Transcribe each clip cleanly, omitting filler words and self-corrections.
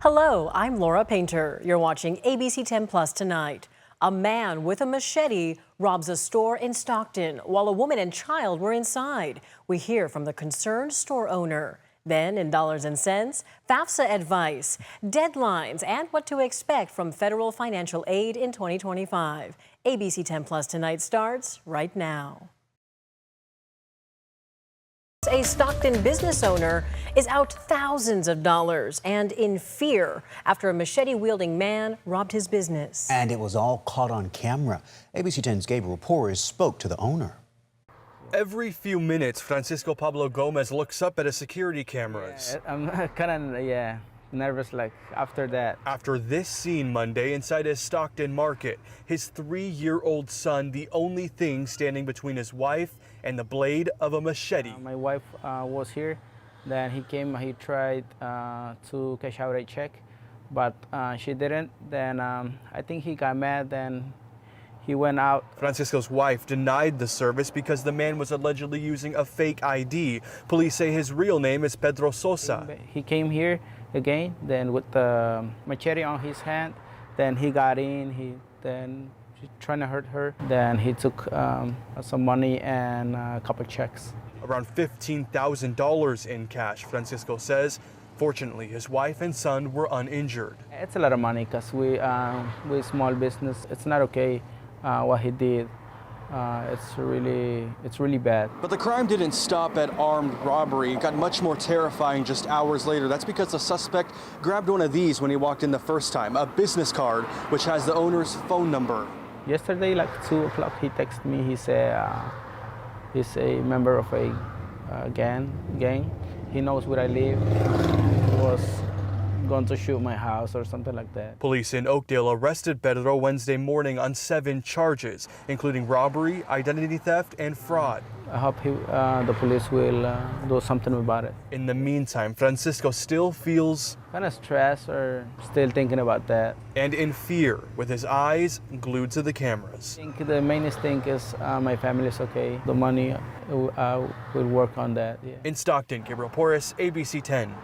Hello, I'm Laura Painter. You're watching ABC10 Plus tonight. A man with a machete robs a store in Stockton while a woman and child were inside. We hear from the concerned store owner. Then, in dollars and cents, FAFSA advice, deadlines, and what to expect from federal financial aid in 2025. ABC10 Plus tonight starts right now. A Stockton business owner is out thousands of dollars and in fear after a machete-wielding man robbed his business. And it was all caught on camera. ABC10's Gabriel Porras spoke to the owner. Every few minutes, Francisco Pablo Gomez looks up at his security cameras. Yeah, I'm kind of, nervous like after that. After this scene Monday inside his Stockton market, his 3-year-old son, the only thing standing between his wife and the blade of a machete. My wife was here, then he came, he tried to cash out a check, but she didn't. Then I think he got mad, then he went out. Francisco's wife denied the service because the man was allegedly using a fake ID. Police say his real name is Pedro Sosa. He came here again, then with the machete on his hand, then he got in, then trying to hurt her. Then he took some money and a couple checks. Around $15,000 in cash, Francisco says. Fortunately, his wife and son were uninjured. It's a lot of money because we small business. It's not okay what he did. It's really bad. But the crime didn't stop at armed robbery. It got much more terrifying just hours later. That's because the suspect grabbed one of these when he walked in the first time, a business card which has the owner's phone number. Yesterday, like 2 o'clock, he texted me. He said he's a member of a gang. He knows where I live. He was going to shoot my house or something like that. Police in Oakdale arrested Pedro Wednesday morning on 7 charges, including robbery, identity theft, and fraud. I hope the police will do something about it. In the meantime, Francisco still feels Kind of stressed or still thinking about that. and in fear, with his eyes glued to the cameras. I think the mainest thing is my family is okay. The money, will work on that. Yeah. In Stockton, Gabriel Porras, ABC 10.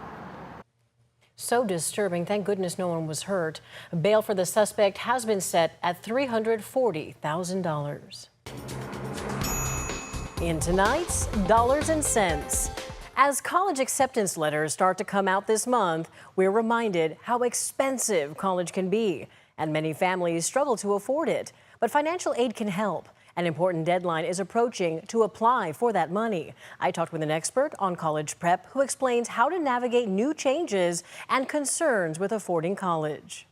So disturbing. Thank goodness no one was hurt. Bail for the suspect has been set at $340,000. In tonight's Dollars and Cents. As college acceptance letters start to come out this month, we're reminded how expensive college can be, and many families struggle to afford it. But financial aid can help. An important deadline is approaching to apply for that money. I talked with an expert on college prep who explains how to navigate new changes and concerns with affording college.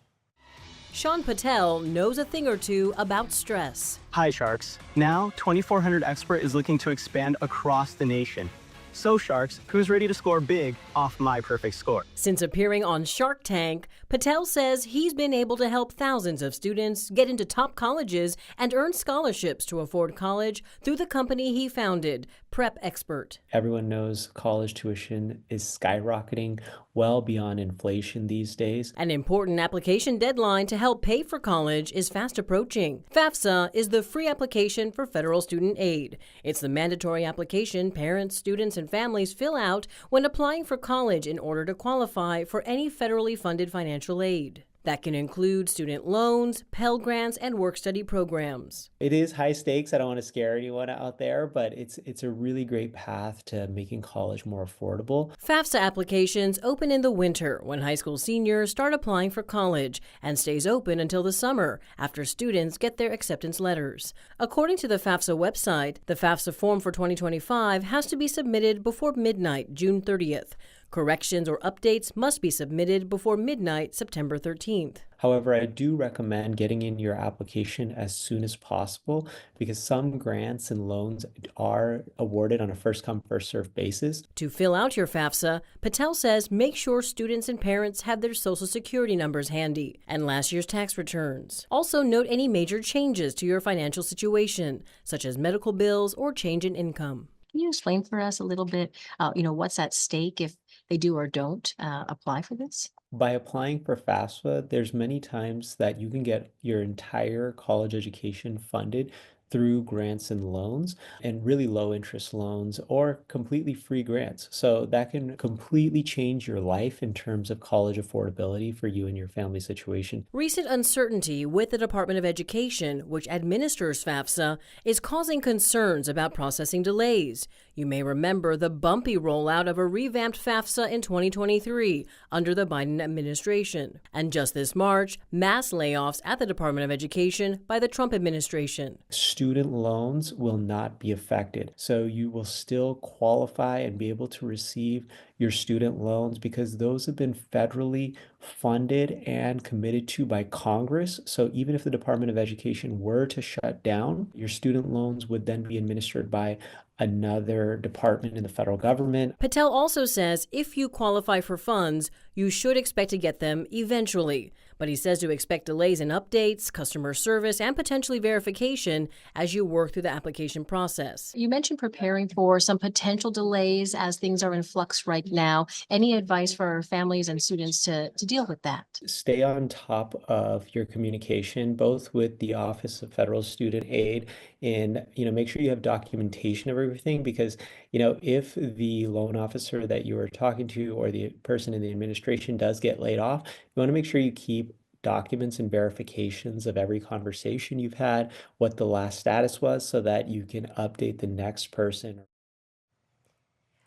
Sean Patel knows a thing or two about stress. Hi, Sharks. Now, 2400 Expert is looking to expand across the nation. So, Sharks, who's ready to score big off my perfect score? Since appearing on Shark Tank, Patel says he's been able to help thousands of students get into top colleges and earn scholarships to afford college through the company he founded, Prep Expert. Everyone knows college tuition is skyrocketing well beyond inflation these days. An important application deadline to help pay for college is fast approaching. FAFSA is the free application for federal student aid. It's the mandatory application parents, students, and families fill out when applying for college in order to qualify for any federally funded financial aid. That can include student loans, Pell Grants, and work-study programs. It is high stakes. I don't want to scare anyone out there, but it's a really great path to making college more affordable. FAFSA applications open in the winter when high school seniors start applying for college and stays open until the summer after students get their acceptance letters. According to the FAFSA website, the FAFSA form for 2025 has to be submitted before midnight, June 30th. Corrections or updates must be submitted before midnight, September 13th. However, I do recommend getting in your application as soon as possible because some grants and loans are awarded on a first-come, first-served basis. To fill out your FAFSA, Patel says make sure students and parents have their Social Security numbers handy and last year's tax returns. Also note any major changes to your financial situation, such as medical bills or change in income. Can you explain for us a little bit, what's at stake if they do or don't apply for this? By applying for FAFSA, there's many times that you can get your entire college education funded through grants and loans, and really low interest loans or completely free grants. So that can completely change your life in terms of college affordability for you and your family situation. Recent uncertainty with the Department of Education, which administers FAFSA, is causing concerns about processing delays. You may remember the bumpy rollout of a revamped FAFSA in 2023 under the Biden administration. And just this March, mass layoffs at the Department of Education by the Trump administration. Student loans will not be affected. So you will still qualify and be able to receive your student loans because those have been federally funded and committed to by Congress. So even if the Department of Education were to shut down, your student loans would then be administered by another department in the federal government. Patel also says if you qualify for funds, you should expect to get them eventually. But he says to expect delays in updates, customer service, and potentially verification as you work through the application process. You mentioned preparing for some potential delays as things are in flux right now. Any advice for families and students to deal with that? Stay on top of your communication, both with the Office of Federal Student Aid and, make sure you have documentation of everything because, if the loan officer that you are talking to or the person in the administration does get laid off, you want to make sure you keep documents and verifications of every conversation you've had, what the last status was, so that you can update the next person.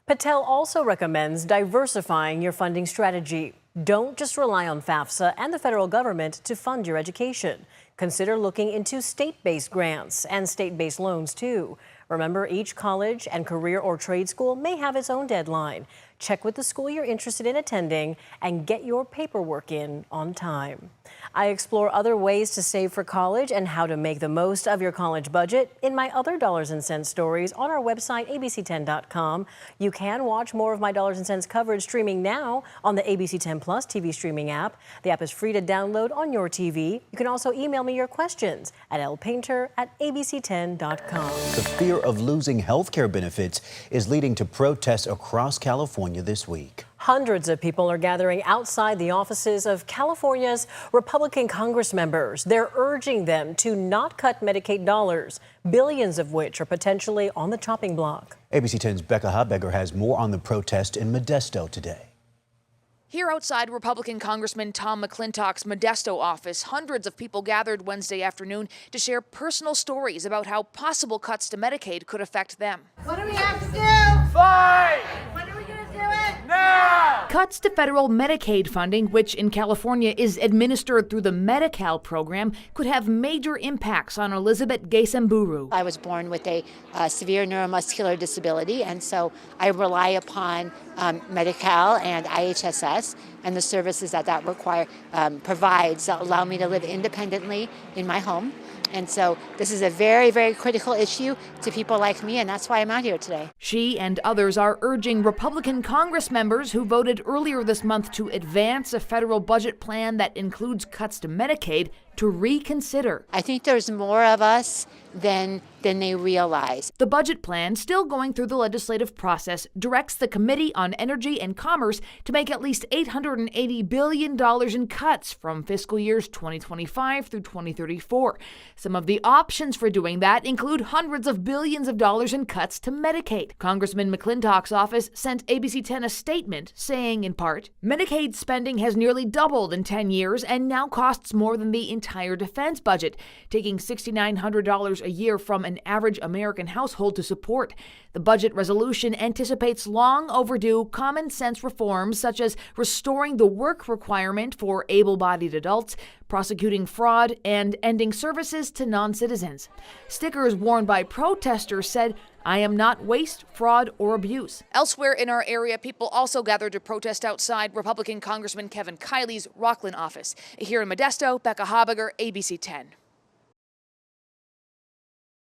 Patel also recommends diversifying your funding strategy. Don't just rely on FAFSA and the federal government to fund your education. Consider looking into state-based grants and state-based loans, too. Remember, each college and career or trade school may have its own deadline. Check with the school you're interested in attending and get your paperwork in on time. I explore other ways to save for college and how to make the most of your college budget in my other Dollars and Cents stories on our website, ABC10.com. You can watch more of my Dollars and Cents coverage streaming now on the ABC10 Plus TV streaming app. The app is free to download on your TV. You can also email me your questions at lpainter@abc10.com. The fear of losing health care benefits is leading to protests across California this week. Hundreds of people are gathering outside the offices of California's Republican Congress members. They're urging them to not cut Medicaid dollars, billions of which are potentially on the chopping block. ABC 10's Becca Habegger has more on the protest in Modesto today. Here outside Republican Congressman Tom McClintock's Modesto office, hundreds of people gathered Wednesday afternoon to share personal stories about how possible cuts to Medicaid could affect them. What do we have to do? Fight! When are we going to do it? Now! Cuts to federal Medicaid funding, which in California is administered through the Medi-Cal program, could have major impacts on Elizabeth Gaysamburu. I was born with a severe neuromuscular disability, and so I rely upon Medi-Cal and IHSS and the services that provides that allow me to live independently in my home. And so this is a very, very critical issue to people like me, and that's why I'm out here today. She and others are urging Republican Congress members who voted earlier this month to advance a federal budget plan that includes cuts to Medicaid to reconsider. I think there's more of us than they realize. The budget plan, still going through the legislative process, directs the Committee on Energy and Commerce to make at least $880 billion in cuts from fiscal years 2025 through 2034. Some of the options for doing that include hundreds of billions of dollars in cuts to Medicaid. Congressman McClintock's office sent ABC10 a statement saying, in part, Medicaid spending has nearly doubled in 10 years and now costs more than the entire defense budget, taking $6,900 a year from an average American household to support. The budget resolution anticipates long overdue common sense reforms such as restoring the work requirement for able-bodied adults, prosecuting fraud, and ending services to non-citizens. Stickers worn by protesters said, "I am not waste, fraud, or abuse." Elsewhere in our area, people also gathered to protest outside Republican Congressman Kevin Kiley's Rockland office. Here in Modesto, Becca Habegger, ABC 10.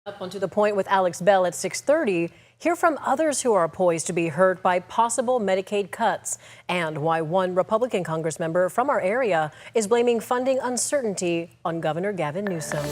Up onto the point with Alex Bell at 6:30. Hear from others who are poised to be hurt by possible Medicaid cuts and why one Republican Congress member from our area is blaming funding uncertainty on Governor Gavin Newsom.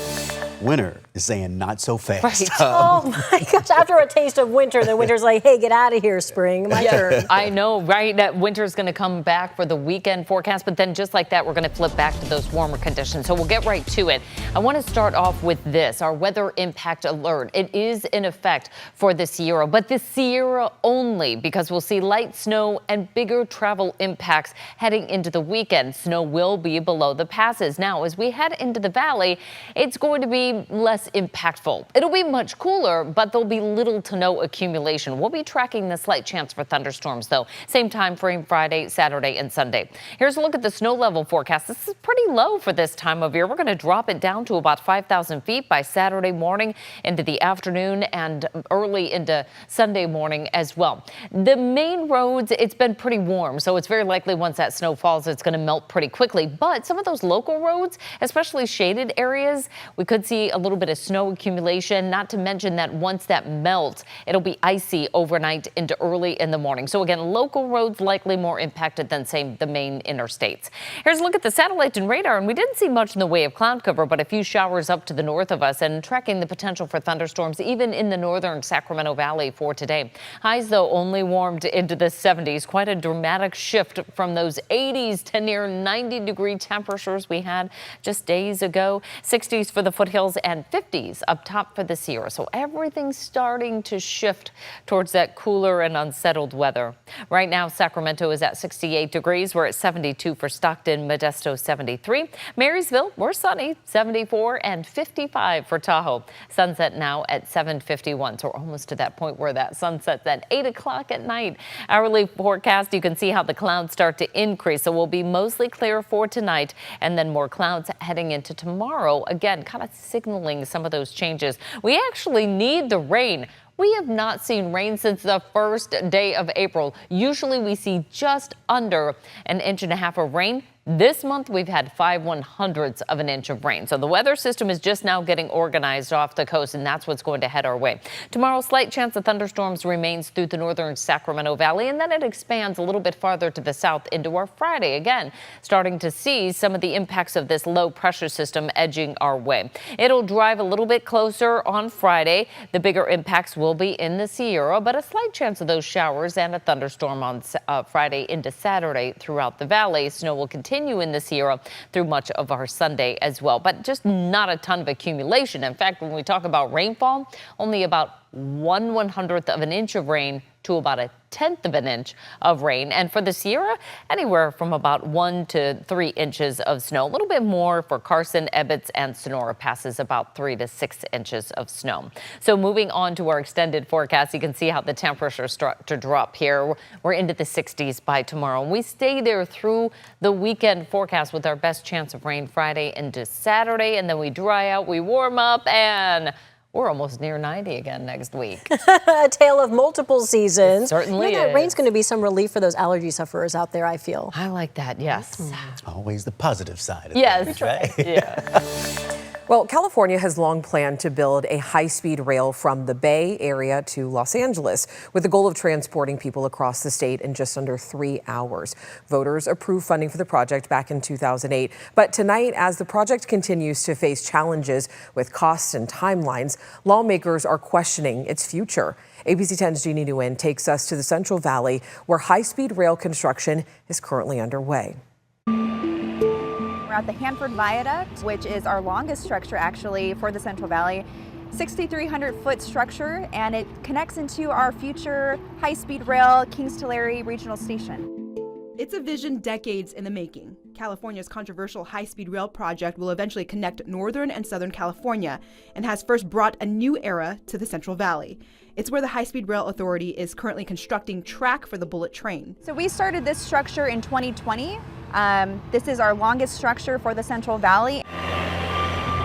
Winter is saying not so fast. Right. Oh my gosh, after a taste of winter, the winter's like, hey, get out of here, spring. My turn. I know, right? That winter's going to come back for the weekend forecast, but then just like that, we're going to flip back to those warmer conditions. So we'll get right to it. I want to start off with this, our weather impact alert. It is in effect for the Sierra, but the Sierra only, because we'll see light snow and bigger travel impacts heading into the weekend. Snow will be below the passes. Now, as we head into the valley, it's going to be less impactful. It'll be much cooler, but there'll be little to no accumulation. We'll be tracking the slight chance for thunderstorms, though. Same time frame Friday, Saturday, and Sunday. Here's a look at the snow level forecast. This is pretty low for this time of year. We're going to drop it down to about 5,000 feet by Saturday morning into the afternoon and early into Sunday morning as well. The main roads, it's been pretty warm, so it's very likely once that snow falls, it's going to melt pretty quickly. But some of those local roads, especially shaded areas, we could see a little bit of snow accumulation, not to mention that once that melts, it'll be icy overnight into early in the morning. So again, local roads likely more impacted than, say, the main interstates. Here's a look at the satellite and radar, and we didn't see much in the way of cloud cover, but a few showers up to the north of us and tracking the potential for thunderstorms even in the northern Sacramento Valley for today. Highs, though, only warmed into the 70s. Quite a dramatic shift from those 80s to near 90-degree temperatures we had just days ago. 60s for the foothills and 50s up top for the Sierra. So everything's starting to shift towards that cooler and unsettled weather. Right now, Sacramento is at 68 degrees. We're at 72 for Stockton, Modesto 73. Marysville, we're sunny, 74 and 55 for Tahoe. Sunset now at 7:51. So we're almost to that point where that sun sets at 8 o'clock at night. Hourly forecast, you can see how the clouds start to increase. So we'll be mostly clear for tonight and then more clouds heading into tomorrow. Again, kind of signaling some of those changes. We actually need the rain. We have not seen rain since the first day of April. Usually we see just under an inch and a half of rain. This month, we've had 5/100ths of an inch of rain. So the weather system is just now getting organized off the coast, and that's what's going to head our way. Tomorrow, slight chance of thunderstorms remains through the northern Sacramento Valley, and then it expands a little bit farther to the south into our Friday. Again, starting to see some of the impacts of this low pressure system edging our way. It'll drive a little bit closer on Friday. The bigger impacts will be in the Sierra, but a slight chance of those showers and a thunderstorm on Friday into Saturday throughout the valley. Snow will continue in the Sierra through much of our Sunday as well, but just not a ton of accumulation. In fact, when we talk about rainfall, only about 1/100th of an inch of rain to about 1/10 of an inch of rain. And for the Sierra, anywhere from about 1 to 3 inches of snow. A little bit more for Carson, Ebbets, and Sonora. Passes about 3 to 6 inches of snow. So moving on to our extended forecast, you can see how the temperatures start to drop here. We're into the 60s by tomorrow. And we stay there through the weekend forecast with our best chance of rain Friday into Saturday. And then we dry out, we warm up, and we're almost near 90 again next week. A tale of multiple seasons. It certainly that is. rain's going to be some relief for those allergy sufferers out there, I feel. I like that, yes. Always the positive side of Yes, things, right? yeah. Well, California has long planned to build a high-speed rail from the Bay Area to Los Angeles, with the goal of transporting people across the state in just under 3 hours. Voters approved funding for the project back in 2008. But tonight, as the project continues to face challenges with costs and timelines, lawmakers are questioning its future. ABC 10's Jeannie Nguyen takes us to the Central Valley, where high-speed rail construction is currently underway. We're at the Hanford Viaduct, which is our longest structure actually for the Central Valley. 6,300-foot structure, and it connects into our future high-speed rail Kings Tulare Regional Station. It's a vision decades in the making. California's controversial high-speed rail project will eventually connect Northern and Southern California and has first brought a new era to the Central Valley. It's where the High-Speed Rail Authority is currently constructing track for the bullet train. So we started this structure in 2020. This is our longest structure for the Central Valley.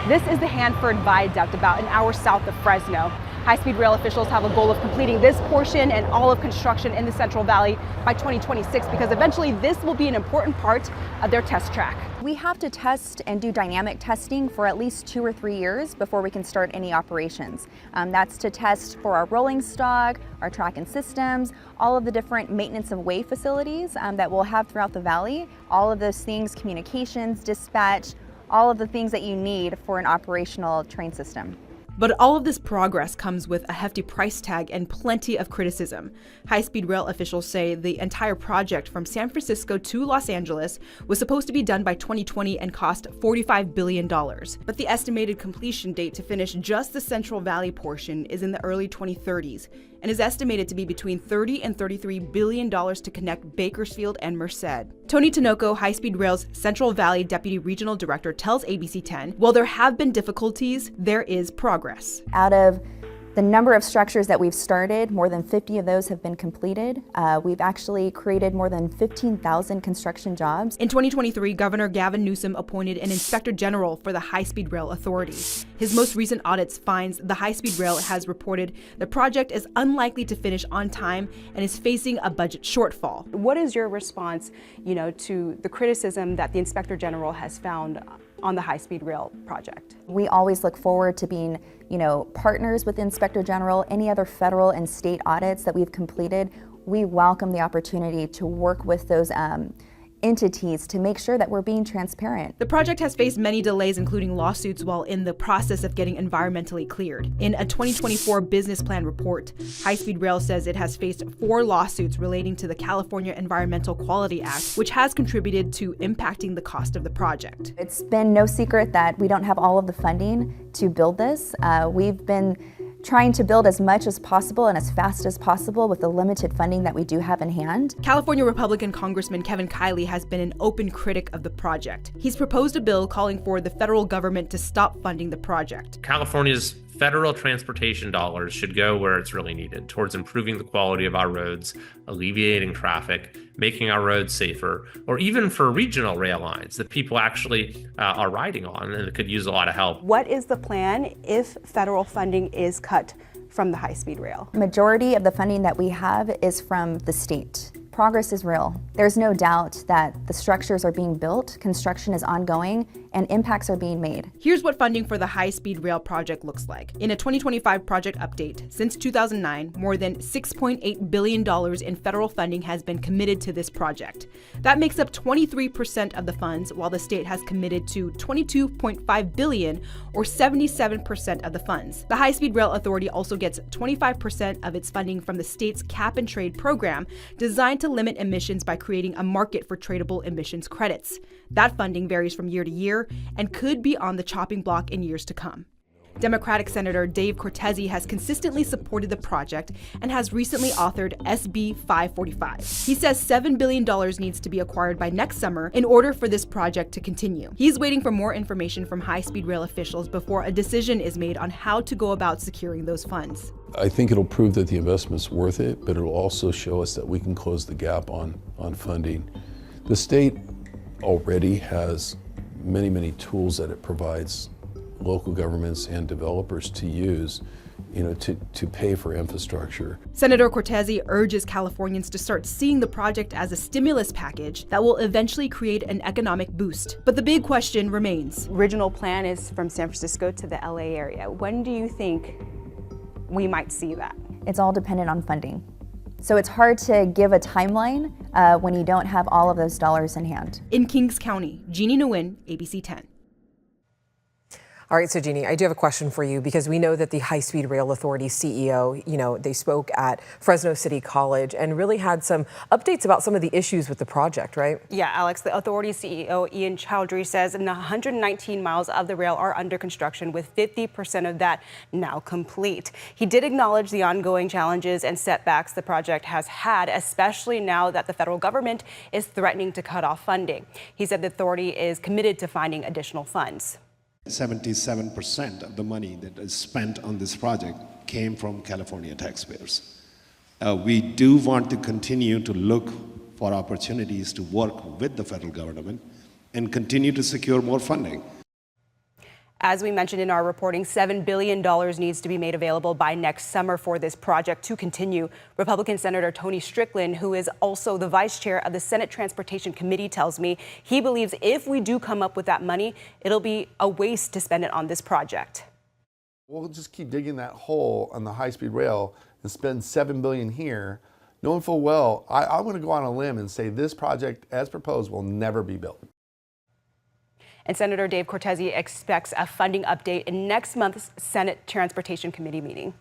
This is the Hanford Viaduct, about an hour south of Fresno. High-speed rail officials have a goal of completing this portion and all of construction in the Central Valley by 2026, because eventually this will be an important part of their test track. We have to test and do dynamic testing for at least 2 or 3 years before we can start any operations. That's to test for our rolling stock, our track and systems, all of the different maintenance of way facilities that we'll have throughout the valley. All of those things, communications, dispatch, all of the things that you need for an operational train system. But all of this progress comes with a hefty price tag and plenty of criticism. High-speed rail officials say the entire project from San Francisco to Los Angeles was supposed to be done by 2020 and cost $45 billion. But the estimated completion date to finish just the Central Valley portion is in the early 2030s and is estimated to be between $30 and $33 billion to connect Bakersfield and Merced. Tony Tinoco, High-Speed Rail's Central Valley Deputy Regional Director, tells ABC10, while there have been difficulties, there is progress. Out of the number of structures that we've started, more than 50 of those have been completed. We've actually created more than 15,000 construction jobs. In 2023, Governor Gavin Newsom appointed an Inspector General for the High-Speed Rail Authority. His most recent audits finds the High-Speed Rail has reported the project is unlikely to finish on time and is facing a budget shortfall. What is your response, to the criticism that the Inspector General has found on the High-Speed Rail project? We always look forward to being, partners with the Inspector General. Any other federal and state audits that we've completed, we welcome the opportunity to work with those entities to make sure that we're being transparent. The project has faced many delays, including lawsuits, while in the process of getting environmentally cleared. In a 2024 business plan report, High-Speed Rail says it has faced 4 lawsuits relating to the California Environmental Quality Act, which has contributed to impacting the cost of the project. It's been no secret that we don't have all of the funding to build this. We've been trying to build as much as possible and as fast as possible with the limited funding that we do have in hand. California Republican Congressman Kevin Kiley has been an open critic of the project. He's proposed a bill calling for the federal government to stop funding the project. California's federal transportation dollars should go where it's really needed, towards improving the quality of our roads, alleviating traffic, making our roads safer, or even for regional rail lines that people actually are riding on and could use a lot of help. What is the plan if federal funding is cut from the high-speed rail? Majority of the funding that we have is from the state. Progress is real. There's no doubt that the structures are being built, construction is ongoing, and impacts are being made. Here's what funding for the high-speed rail project looks like. In a 2025 project update, since 2009, more than $6.8 billion in federal funding has been committed to this project. That makes up 23% of the funds, while the state has committed to $22.5 billion, or 77% of the funds. The High-Speed Rail Authority also gets 25% of its funding from the state's cap and trade program, designed to limit emissions by creating a market for tradable emissions credits. That funding varies from year to year and could be on the chopping block in years to come. Democratic Senator Dave Cortese has consistently supported the project and has recently authored SB 545. He says $7 billion needs to be acquired by next summer in order for this project to continue. He's waiting for more information from high-speed rail officials before a decision is made on how to go about securing those funds. I think it'll prove that the investment's worth it, but it'll also show us that we can close the gap on funding. The state already has many tools that it provides local governments and developers to use, to pay for infrastructure. Senator Cortese urges Californians to start seeing the project as a stimulus package that will eventually create an economic boost. But the big question remains. Original plan is from San Francisco to the LA area. When do you think we might see that? It's all dependent on funding. So it's hard to give a timeline when you don't have all of those dollars in hand. In Kings County, Jeannie Nguyen, ABC 10. All right, so Jeannie, I do have a question for you because we know that the High-Speed Rail Authority CEO, they spoke at Fresno City College and really had some updates about some of the issues with the project, right? Yeah, Alex, the authority CEO, Ian Chowdhury, says 119 miles of the rail are under construction, with 50% of that now complete. He did acknowledge the ongoing challenges and setbacks the project has had, especially now that the federal government is threatening to cut off funding. He said the authority is committed to finding additional funds. 77% of the money that is spent on this project came from California taxpayers. We do want to continue to look for opportunities to work with the federal government and continue to secure more funding. As we mentioned in our reporting, $7 billion needs to be made available by next summer for this project to continue. Republican Senator Tony Strickland, who is also the vice chair of the Senate Transportation Committee, tells me he believes if we do come up with that money, it'll be a waste to spend it on this project. We'll just keep digging that hole on the high-speed rail and spend $7 billion here, knowing full well, I'm going to go on a limb and say this project, as proposed, will never be built. And Senator Dave Cortese expects a funding update in next month's Senate Transportation Committee meeting.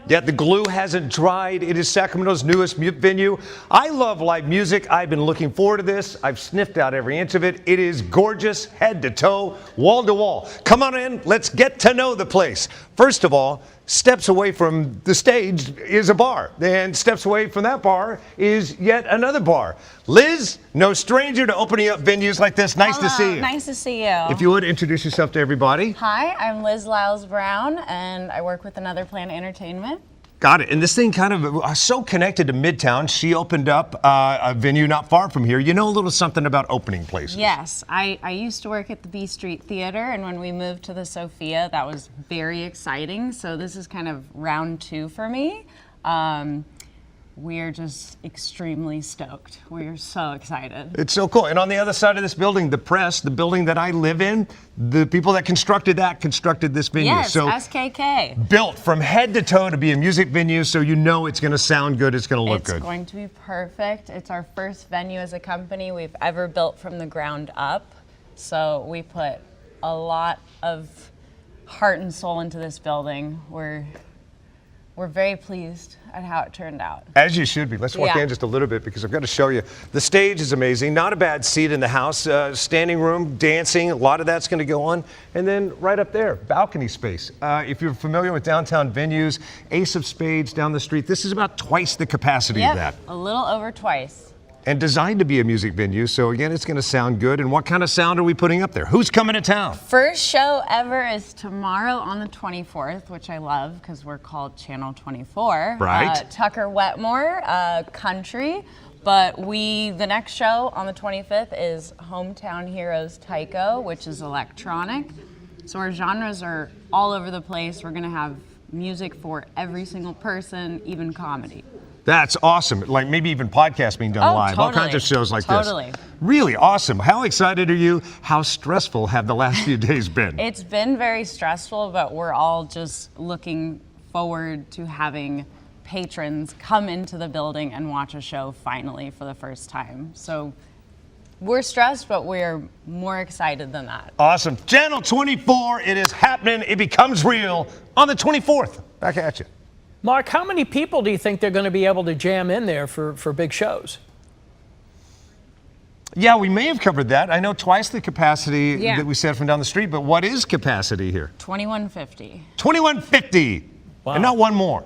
Yet the glue hasn't dried. It is Sacramento's newest venue. I love live music. I've been looking forward to this. I've sniffed out every inch of it. It is gorgeous, head to toe, wall to wall. Come on in. Let's get to know the place. First of all, steps away from the stage is a bar. And steps away from that bar is yet another bar. Liz, no stranger to opening up venues like this. Nice to see you. Nice to see you. If you would introduce yourself to everybody. Hi, I'm Liz Lyles Brown, and I work with Another Plan Entertainment. Got it. And this thing kind of so connected to Midtown. She opened up a venue not far from here. You know a little something about opening places. Yes, I used to work at the B Street Theater, and when we moved to the Sophia, that was very exciting. So this is kind of round 2 for me. We're just extremely stoked. We're so excited. It's so cool. And on the other side of this building, the press, the building that I live in, the people that constructed this venue. Yes, so SKK. Built from head to toe to be a music venue, so you know it's going to sound good, it's going to look good. It's going to be perfect. It's our first venue as a company we've ever built from the ground up. So we put a lot of heart and soul into this building. We're very pleased at how it turned out. As you should be. Let's walk in just a little bit because I've got to show you. The stage is amazing. Not a bad seat in the house. Standing room, dancing, a lot of that's going to go on. And then right up there, balcony space. If you're familiar with downtown venues, Ace of Spades down the street, this is about twice the capacity of that. A little over twice. And designed to be a music venue, so again, it's going to sound good. And what kind of sound are we putting up there? Who's coming to town? First show ever is tomorrow on the 24th, which I love because we're called Channel 24. Right. Tucker Wetmore, country. But the next show on the 25th is Hometown Heroes Tycho, which is electronic. So our genres are all over the place. We're going to have music for every single person, even comedy. That's awesome. Like maybe even podcasts being done live. Totally. All kinds of shows like this. Totally. Really awesome. How excited are you? How stressful have the last few days been? It's been very stressful, but we're all just looking forward to having patrons come into the building and watch a show finally for the first time. So we're stressed, but we're more excited than that. Awesome. Channel 24, it is happening. It becomes real on the 24th. Back at you. Mark, how many people do you think they're going to be able to jam in there for big shows? Yeah, we may have covered that. I know twice the capacity that we said from down the street, but what is capacity here? 2150. 2150. Wow. And not one more.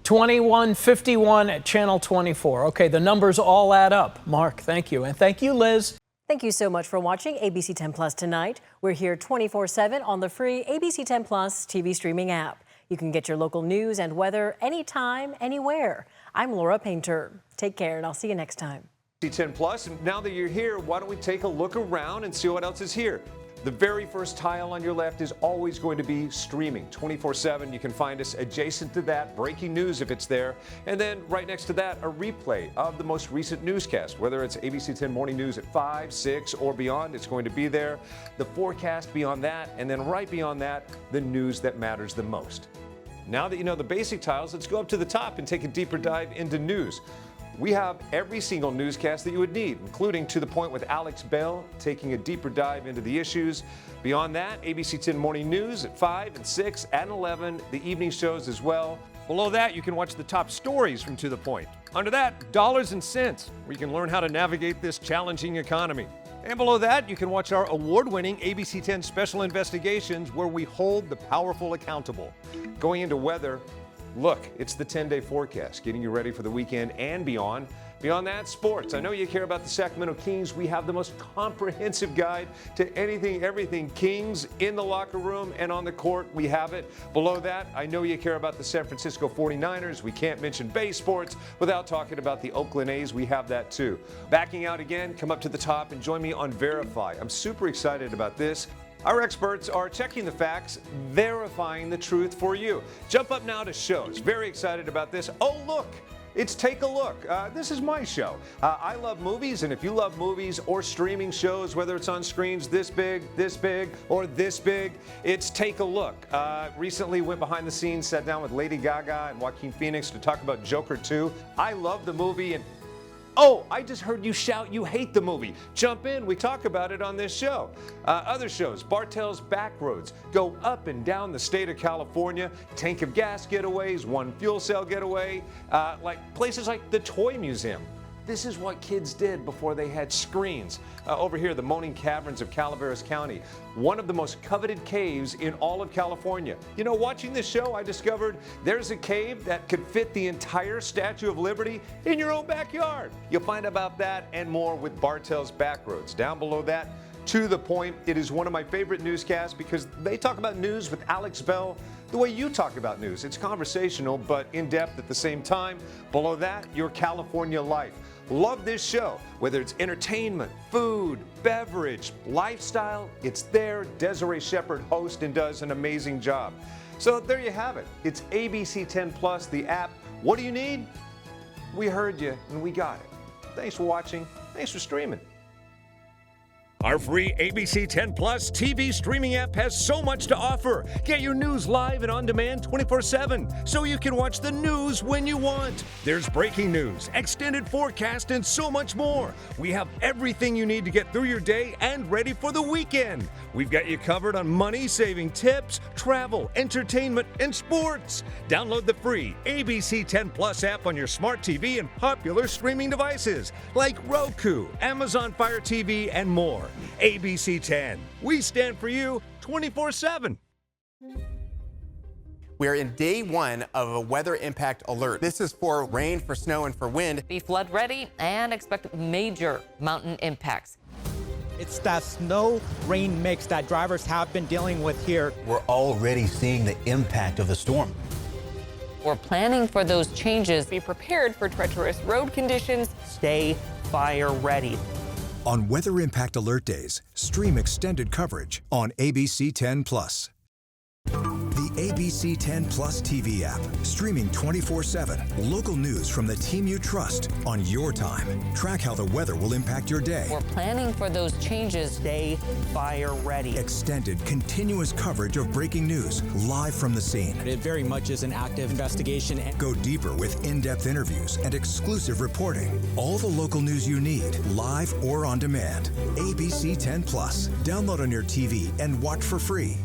2151 at Channel 24. Okay, the numbers all add up. Mark, thank you. And thank you, Liz. Thank you so much for watching ABC 10 Plus tonight. We're here 24/7 on the free ABC 10 Plus TV streaming app. You can get your local news and weather anytime, anywhere. I'm Laura Painter. Take care, and I'll see you next time. ABC 10 Plus, and now that you're here, why don't we take a look around and see what else is here? The very first tile on your left is always going to be streaming 24/7. You can find us adjacent to that, breaking news if it's there. And then right next to that, a replay of the most recent newscast. Whether it's ABC 10 Morning News at 5, 6, or beyond, it's going to be there. The forecast beyond that, and then right beyond that, the news that matters the most. Now that you know the basic tiles, let's go up to the top and take a deeper dive into news. We have every single newscast that you would need, including To the Point with Alex Bell, taking a deeper dive into the issues. Beyond that, ABC 10 Morning News at 5 and 6 and 11, the evening shows as well. Below that, you can watch the top stories from To the Point. Under that, Dollars and Cents, where you can learn how to navigate this challenging economy. And below that, you can watch our award-winning ABC 10 Special Investigations, where we hold the powerful accountable. Going into weather, look, it's the 10-day forecast, getting you ready for the weekend and beyond. Beyond that, sports. I know you care about the Sacramento Kings. We have the most comprehensive guide to anything, everything Kings in the locker room and on the court. We have it. Below that, I know you care about the San Francisco 49ers. We can't mention Bay Sports without talking about the Oakland A's. We have that too. Backing out again, come up to the top and join me on Verify. I'm super excited about this. Our experts are checking the facts, verifying the truth for you. Jump up now to shows. Very excited about this. Oh, look, It's Take a Look. This is my show. I love movies, and if you love movies or streaming shows, whether it's on screens this big, or this big, it's Take a Look. Recently went behind the scenes, sat down with Lady Gaga and Joaquin Phoenix to talk about Joker 2. I love the movie, and oh, I just heard you shout you hate the movie. Jump in, we talk about it on this show. Other shows, Bartell's Backroads, go up and down the state of California, tank of gas getaways, one fuel cell getaway, like places like the Toy Museum. This is what kids did before they had screens. Over here, the Moaning Caverns of Calaveras County, one of the most coveted caves in all of California. You know, watching this show, I discovered there's a cave that could fit the entire Statue of Liberty in your own backyard. You'll find about that and more with Bartell's Backroads. Down below that, To the Point. It is one of my favorite newscasts because they talk about news with Alex Bell the way you talk about news. It's conversational, but in-depth at the same time. Below that, Your California Life. Love this show. Whether it's entertainment, food, beverage, lifestyle, it's there. Desiree Shepherd hosts and does an amazing job. So there you have it. It's ABC10 Plus, the app. What do you need? We heard you and we got it. Thanks for watching. Thanks for streaming. Our free ABC 10 Plus TV streaming app has so much to offer. Get your news live and on demand 24/7 so you can watch the news when you want. There's breaking news, extended forecast, and so much more. We have everything you need to get through your day and ready for the weekend. We've got you covered on money-saving tips, travel, entertainment, and sports. Download the free ABC 10 Plus app on your smart TV and popular streaming devices like Roku, Amazon Fire TV, and more. ABC 10. We stand for you 24/7. We're in day one of a weather impact alert. This is for rain, for snow, and for wind. Be flood ready and expect major mountain impacts. It's that snow-rain mix that drivers have been dealing with here. We're already seeing the impact of the storm. We're planning for those changes. Be prepared for treacherous road conditions. Stay fire ready. On Weather Impact Alert Days, stream extended coverage on ABC 10 Plus. The ABC 10 Plus TV app, streaming 24/7. Local news from the team you trust on your time. Track how the weather will impact your day. We're planning for those changes. Stay fire ready. Extended, continuous coverage of breaking news, live from the scene. It very much is an active investigation. Go deeper with in-depth interviews and exclusive reporting. All the local news you need, live or on demand. ABC 10 Plus. Download on your TV and watch for free.